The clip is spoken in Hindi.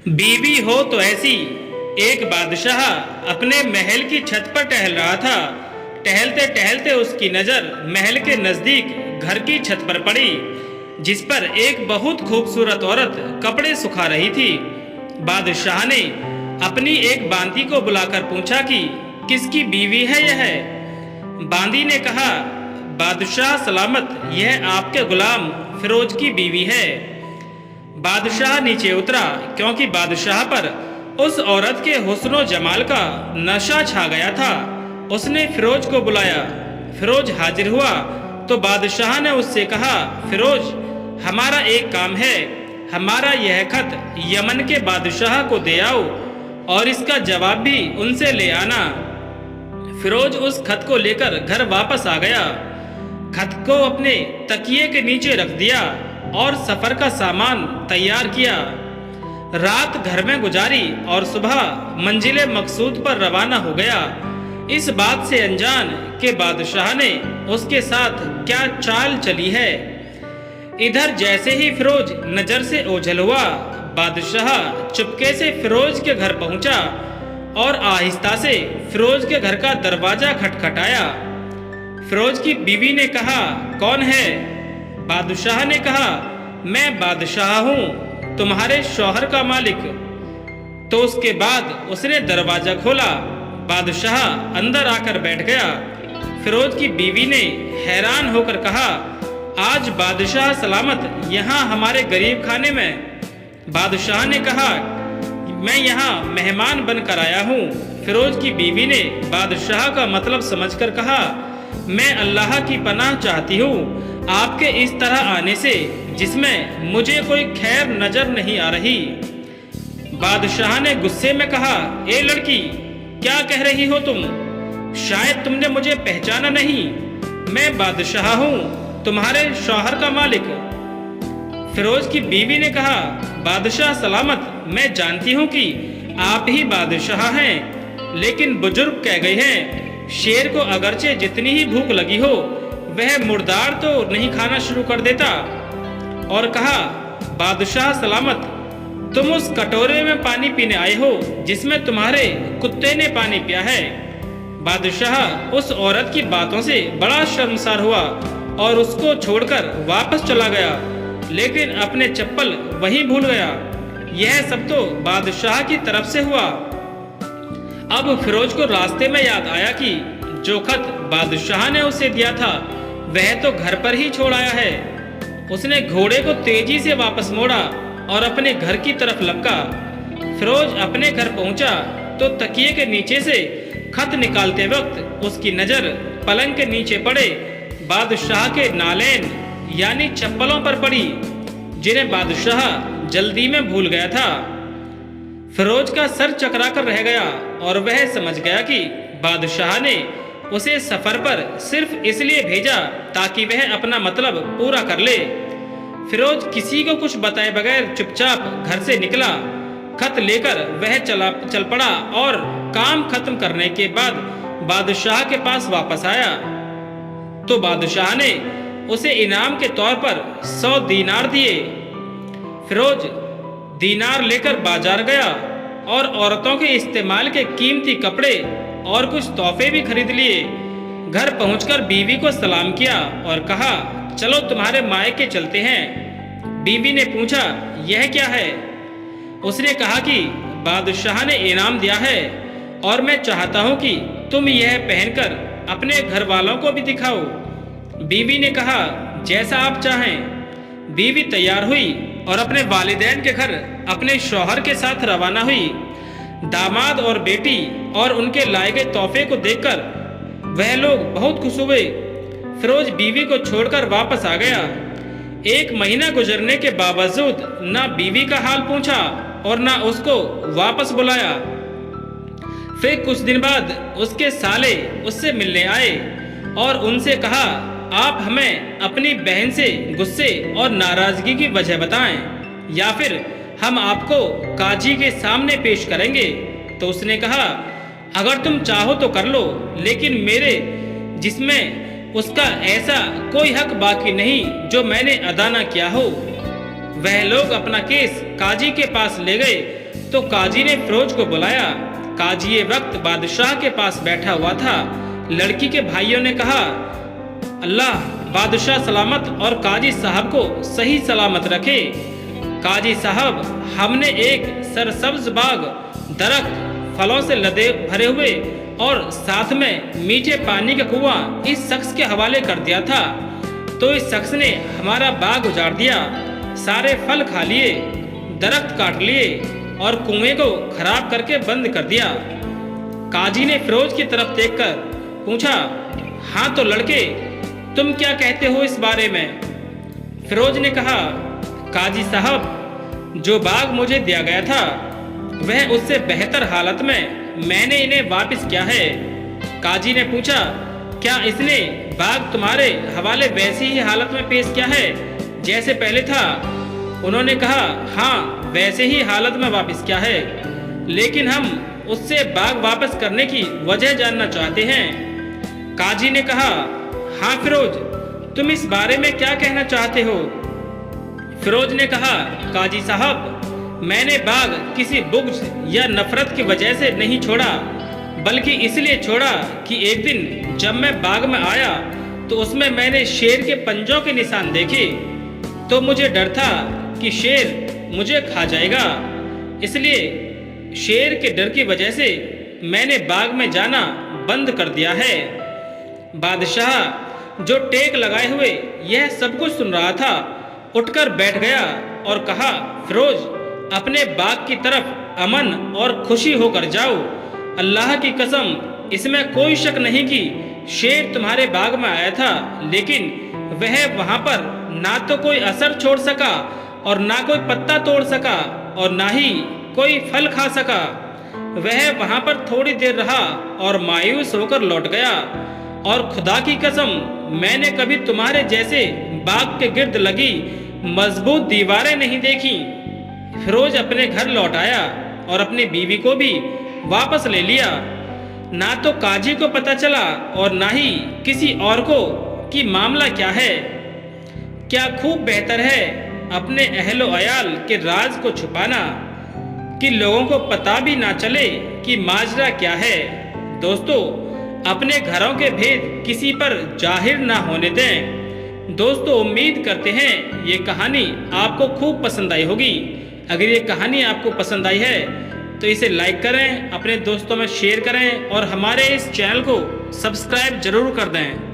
बीवी हो तो ऐसी। एक बादशाह अपने महल की छत पर टहल रहा था। टहलते टहलते उसकी नज़र महल के नज़दीक घर की छत पर पड़ी, जिस पर एक बहुत खूबसूरत औरत कपड़े सुखा रही थी। बादशाह ने अपनी एक बांदी को बुलाकर पूछा कि किसकी बीवी है यह? बांदी ने कहा, बादशाह सलामत, यह आपके गुलाम फिरोज की बीवी है। बादशाह नीचे उतरा, क्योंकि बादशाह पर उस औरत के हुस्न जमाल का नशा छा गया था। उसने फिरोज को बुलाया। फिरोज हाजिर हुआ तो बादशाह ने उससे कहा, फिरोज, हमारा एक काम है। हमारा यह खत यमन के बादशाह को दे आओ और इसका जवाब भी उनसे ले आना। फिरोज उस खत को लेकर घर वापस आ गया। खत को अपने तकिए के नीचे रख दिया और सफर का सामान तैयार किया। रात घर में गुजारी और सुबह मंजिले मकसूद पर रवाना हो गया, इस बात से अनजान कि बादशाह ने उसके साथ क्या चाल चली है। इधर जैसे ही फिरोज नजर से ओझल हुआ, बादशाह चुपके से फिरोज के घर पहुंचा और आहिस्ता से फिरोज के घर का दरवाजा खटखटाया। फिरोज की बीवी ने कहा, कौन है? बादशाह ने कहा, मैं बादशाह हूँ, तुम्हारे शौहर का मालिक। तो उसके बाद उसने दरवाजा खोला। बादशाह अंदर आकर बैठ गया। फिरोज की बीवी ने हैरान होकर कहा, आज बादशाह सलामत यहाँ हमारे गरीब खाने में? बादशाह ने कहा, मैं यहाँ मेहमान बनकर आया हूँ। फिरोज की बीवी ने बादशाह का मतलब समझकर कहा, मैं अल्लाह की पनाह चाहती हूँ आपके इस तरह आने से, जिसमें मुझे कोई खैर नजर नहीं आ रही। बादशाह ने गुस्से में कहा, ए लड़की, क्या कह रही हो तुम? शायद तुमने मुझे पहचाना नहीं। मैं बादशाह हूँ, तुम्हारे शौहर का मालिक। फिरोज की बीवी ने कहा, बादशाह सलामत, मैं जानती हूँ कि आप ही बादशाह हैं, लेकिन बुजुर्ग कह गए हैं, शेर को अगरचे जितनी ही भूख लगी हो, वह मुर्दार तो नहीं खाना शुरू कर देता। और कहा, बादशाह सलामत, तुम उस कटोरे में पानी पीने आए हो जिसमें तुम्हारे कुत्ते ने पानी पिया है। बादशाह उस औरत की बातों से बड़ा शर्मसार हुआ और उसको छोड़कर वापस चला गया, लेकिन अपने चप्पल वहीं भूल गया। यह सब तो बादशाह की तरफ से हुआ। अब फिरोज को रास्ते में याद आया कि जो खत बादशाह ने उसे दिया था वह तो घर पर ही छोड़ आया है। उसने घोड़े को तेजी से वापस मोड़ा और अपने घर की तरफ लपका। फिरोज अपने घर पहुंचा तो तकिए के नीचे से खत निकालते वक्त उसकी नजर पलंग के नीचे पड़े बादशाह के नालैन यानी चप्पलों पर पड़ी, जिन्हें बादशाह जल्दी में भूल गया था। फिरोज का सर चकरा कर रह गया और वह समझ गया कि बादशाह ने उसे सफर पर सिर्फ इसलिए भेजा ताकि वह अपना मतलब पूरा कर ले। फिरोज किसी को कुछ बताए बगैर चुपचाप घर से निकला। खत लेकर वह चल पड़ा और काम खत्म करने के बाद बादशाह के पास वापस आया तो बादशाह ने उसे इनाम के तौर पर 100 दीनार दिए। फिरोज दीनार लेकर बाजार गया और औरतों के इस्तेमाल के कीमती कपड़े और कुछ तोहफे भी खरीद लिए। घर पहुंचकर बीवी को सलाम किया और कहा, चलो तुम्हारे मायके चलते हैं। बीवी ने पूछा, यह क्या है? उसने कहा कि बादशाह ने इनाम दिया है और मैं चाहता हूं कि तुम यह पहनकर अपने घर वालों को भी दिखाओ। बीवी ने कहा, जैसा आप चाहें। बीवी तैयार हुई और अपने वालिदैन के घर अपने शौहर के साथ रवाना हुई। दामाद और बेटी और उनके लाए गए तोहफे को देखकर वह लोग बहुत खुश हुए। फिरोज बीवी को छोड़कर वापस आ गया। 1 महीना गुजरने के बावजूद ना बीवी का हाल पूछा और ना उसको वापस बुलाया। फिर कुछ दिन बाद उसके साले उससे मिलने आए और उनसे कहा, आप हमें अपनी बहन से गुस्से और नाराजगी की वजह बताएं या फिर हम आपको काजी के सामने पेश करेंगे। तो उसने कहा, अगर तुम चाहो तो कर लो, लेकिन मेरे जिसमें उसका ऐसा कोई हक बाकी नहीं जो मैंने अदा न किया हो। वह लोग अपना केस काजी के पास ले गए तो काजी ने फिरोज को बुलाया। काजी ये वक्त बादशाह के पास बैठा हुआ था। लड़की के भाइयों ने कहा, अल्लाह बादशाह सलामत और काजी साहब को सही सलामत रखे। काजी साहब, हमने एक सरसब्ज बाग, दरख्त, फलों से लदे भरे हुए और साथ में मीठे पानी का कुआं इस शख्स के हवाले कर दिया था, तो इस शख्स ने हमारा बाग उजाड़ दिया, सारे फल खा लिए, दरख्त काट लिए और कुएं को खराब करके बंद कर दिया। काजी ने फिरोज की तरफ देखकर पूछा, हाँ तो लड़के, तुम क्या कहते हो इस बारे में? फिरोज ने कहा, काजी साहब, जो बाग मुझे दिया गया था वह उससे बेहतर हालत में मैंने इन्हें वापस किया है। काजी ने पूछा, क्या इसने बाग तुम्हारे हवाले वैसी ही हालत में पेश किया है जैसे पहले था? उन्होंने कहा, हाँ वैसे ही हालत में वापस किया है, लेकिन हम उससे बाग वापस करने की वजह जानना चाहते हैं। काजी ने कहा, हाँ फिरोज, तुम इस बारे में क्या कहना चाहते हो? फिरोज ने कहा, काजी साहब, मैंने बाग किसी बुग़्ज़ या नफरत की वजह से नहीं छोड़ा, बल्कि इसलिए छोड़ा कि एक दिन जब मैं बाग में आया तो उसमें मैंने शेर के पंजों के निशान देखे, तो मुझे डर था कि शेर मुझे खा जाएगा। इसलिए शेर के डर की वजह से मैंने बाग में जाना बंद कर दिया है। बादशाह, जो टेक लगाए हुए यह सब कुछ सुन रहा था, उठकर बैठ गया और कहा, फिरोज, अपने बाग की तरफ अमन और खुशी होकर जाओ। अल्लाह की कसम, इसमें कोई शक नहीं कि शेर तुम्हारे बाग में आया था, लेकिन वह वहाँ पर ना तो कोई असर छोड़ सका और ना कोई पत्ता तोड़ सका और ना ही कोई फल खा सका। वह वहाँ पर थोड़ी देर रहा और मायूस होकर लौट गया, और खुदा की कसम, मैंने कभी तुम्हारे जैसे बाग के गिर्द लगी मजबूत दीवारें नहीं देखी। फिरोज अपने घर लौट आया और अपनी बीवी को भी वापस ले लिया। ना तो काजी को पता चला और ना ही किसी और को कि मामला क्या है। क्या खूब बेहतर है अपने अहलो अयाल के राज को छुपाना कि लोगों को पता भी ना चले कि माजरा क्या है। दोस्तों, अपने घरों के भेद किसी पर जाहिर ना होने दें। दोस्तों, उम्मीद करते हैं ये कहानी आपको खूब पसंद आई होगी। अगर ये कहानी आपको पसंद आई है तो इसे लाइक करें, अपने दोस्तों में शेयर करें और हमारे इस चैनल को सब्सक्राइब जरूर कर दें।